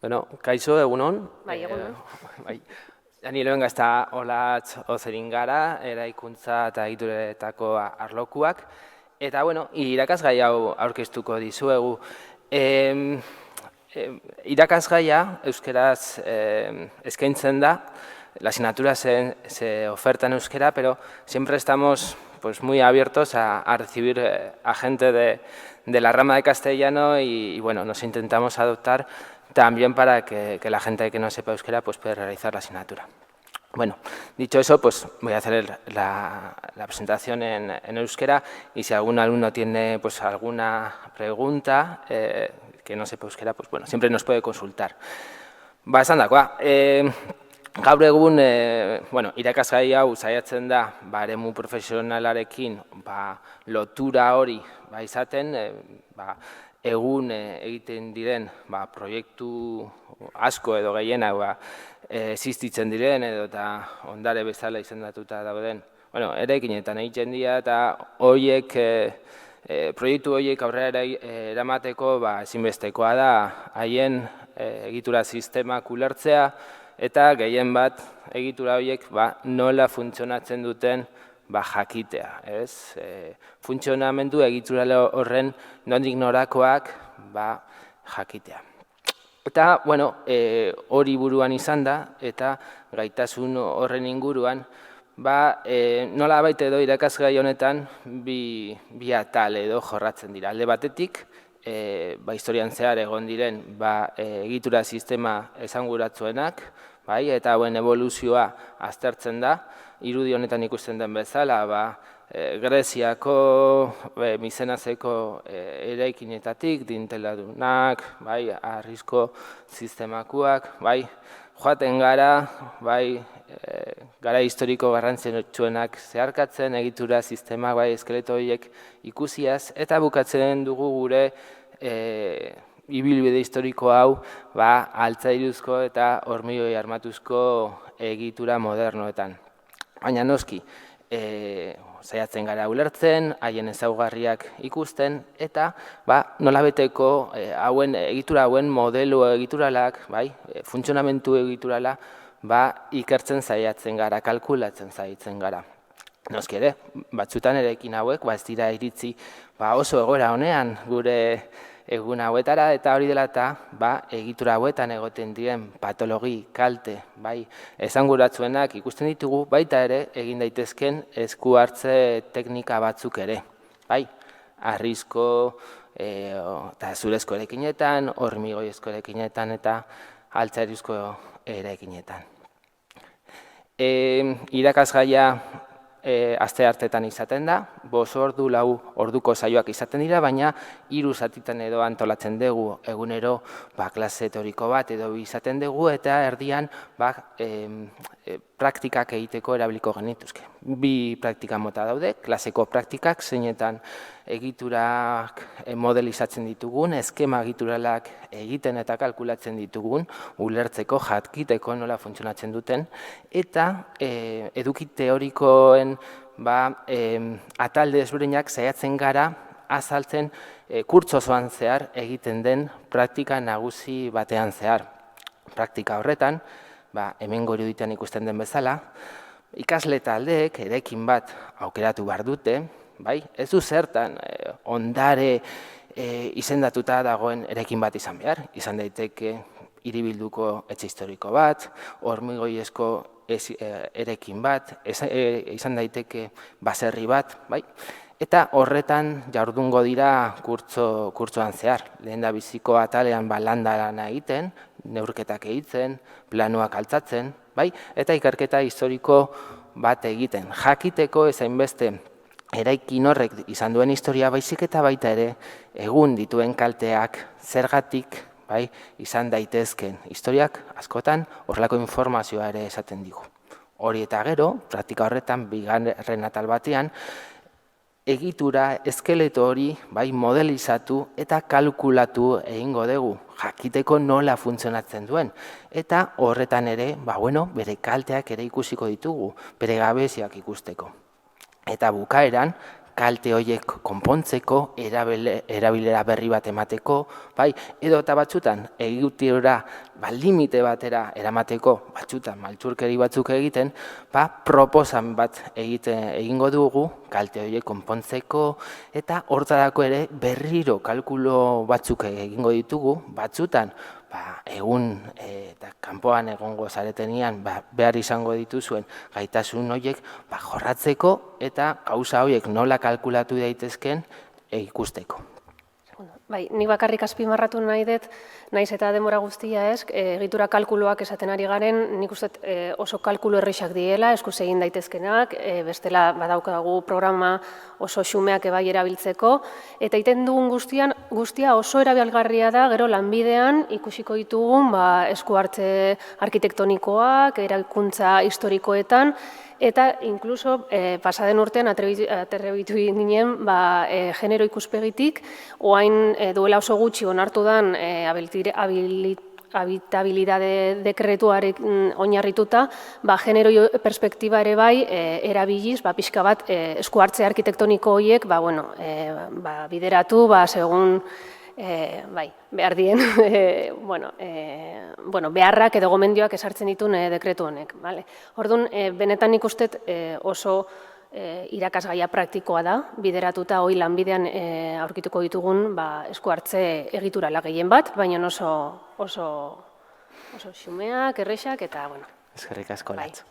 Bueno, kaixo, egunon. Bai, egunon. Bai. Ni lehen gazta Olatz Ozerin gara, eraikuntza eta egituretako arlokuak. Eta, bueno, irakasgai hau aurkeztuko dizuegu. Irakasgaia euskeraz eskaintzen da, la asignatura se oferta en euskera, pero siempre estamos muy abiertos a recibir a gente de la rama de castellano y bueno, nos intentamos adoptar también para que la gente que no sepa euskera pueda realizar la asignatura. Bueno, dicho eso, pues voy a hacer la presentación en euskera y si algún alumno tiene alguna pregunta que no sepa euskera, pues bueno, siempre nos puede consultar. Ba, esan dakoa, gaur egun, irakasgai hau saiatzen da, eremu profesionalarekin lotura hori izaten, egun egiten diren proiektu asko edo gehienak existitzen diren edo eta ondare bezala izendatuta dauden eraikinetan egiten dira eta proiektu horiek aurrera eramateko ezinbestekoa da haien egitura sistemak ulertzea eta gehien bat egitura horiek nola funtzionatzen duten jakitea, ez? Funtzionamendu egitura horren nondik norakoak jakitea. Eta, hori buruan izan da, eta gaitasun horren inguruan, nola baita edo irakasgai honetan bi atal edo jorratzen dira. Alde batetik, historian zehar egon diren egitura sistema esanguratsuenak, eta hauen evoluzioa aztertzen da, irudi honetan ikusten den bezala, Greziako, Mizenazeko eraikinetatik, dinteladunak, harrizko sistemakuak, joaten gara, gara historiko garrantzitsuenak zeharkatzen, egitura sistemak, eskeleto horiek ikusiaz, eta bukatzen dugu gure ibilbide historiko hau altzairuzko eta hormigoi armatuzko egitura modernoetan. Baina noski, saiatzen gara ulertzen, haien ezaugarriak ikusten, eta nolabeteko egitura hauen modelo egituralak, funtzionamentu egiturala, ikertzen saiatzen gara, kalkulatzen saiatzen gara. Noski ere, batzutan eraikin hauek, ez dira iritzi oso egoera honean gure egun hauetara, eta hori dela eta egitura hauetan egoten diren patologi, kalte, esanguratsuenak ikusten ditugu, baita ere egin daitezken esku hartze teknika batzuk ere. Harrizko eta zurezko eraikinetan, hormigoizko eraikinetan eta altzairizko eraikinetan. Irakasgaia asteartetan izaten da, 5 ordu, 4 orduko saioak izaten dira, baina 3 zatitan edo antolatzen dugu egunero klase teoriko bat edo izaten dugu eta erdian praktikak egiteko erabiliko genituzke. 2 praktika mota daude, klaseko praktikak, zeinetan egiturak modelizatzen ditugun, eskema egituralak egiten eta kalkulatzen ditugun, ulertzeko, jakiteko nola funtzionatzen duten, eta eduki teorikoen atalde ezberdinak saiatzen gara azaltzen kurtso osoan zehar egiten den praktika nagusi batean zehar. Praktika horretan, hemengo iruditan ikusten den bezala, ikasle taldeek eraikin bat aukeratu behar dute, ez du zertan ondare izendatuta dagoen eraikin bat izan behar. Izan daiteke hiribilduko etxe historiko bat, hormigoizko eraikin bat, izan daiteke baserri bat, eta horretan jardungo dira kurtsoan zehar. Lehendabiziko atalean landa lana egiten, neurketak egiten, planuak altzatzen, eta ikerketa historiko bat egiten. Jakiteko ezainbeste eraikin horrek izan duen historia baizik eta baita ere egun dituen kalteak zergatik izan daitezken historiak askotan horrelako informazioa ere esaten digu. Hori eta gero, praktika horretan, bigarren atal batean, egitura eskeleto hori modelizatu eta kalkulatu egingo dugu, jakiteko nola funtzionatzen duen. Eta horretan ere, bere kalteak ere ikusiko ditugu, bere gabeziak ikusteko. Eta bukaeran, kalte horiek konpontzeko, erabilera berri bat emateko, bai, edo eta batzutan egutiora limite batera eramateko, batzutan maltzurkeri batzuk egiten, proposan bat egingo dugu kalte horiek konpontzeko, eta hortarako ere berriro kalkulo batzuk egingo ditugu, batzutan egun eta kanpoan egongo zaretenian behar izango dituzuen gaitasun horiek jorratzeko eta gauza horiek nola kalkulatu daitezken ikusteko. Bai, nik bakarrik azpimarratu nahi dut, naiz eta denbora guztia ez, egitura kalkuloak esaten ari garen, nik uste oso kalkulo errexak diela, eskuz egin daitezkenak, bestela badaukagu programa oso xumeak ebai erabiltzeko, eta egiten dugun guztia oso erabilgarria da, gero lanbidean ikusiko ditugun esku hartze arkitektonikoak, eraikuntza historikoetan, eta inkluso pasaden urtean atrebitu ginen genero ikuspegitik, oain duela oso gutxi onartu den habitabilidade dekretuaren oinarrituta, genero perspektiba ere bai erabiliz, pixka bat esku hartze arkitektoniko horiek bideratu, segun behar dien, beharrak edo gomendioak esartzen dituen dekretu honek. Orduan, benetan ikustet oso irakasgaia praktikoa da, bideratuta hoi lanbidean aurkituko ditugun esku hartze egiturala gehien bat, baina oso xumeak, errexak eta, Eskerrik asko, Latz.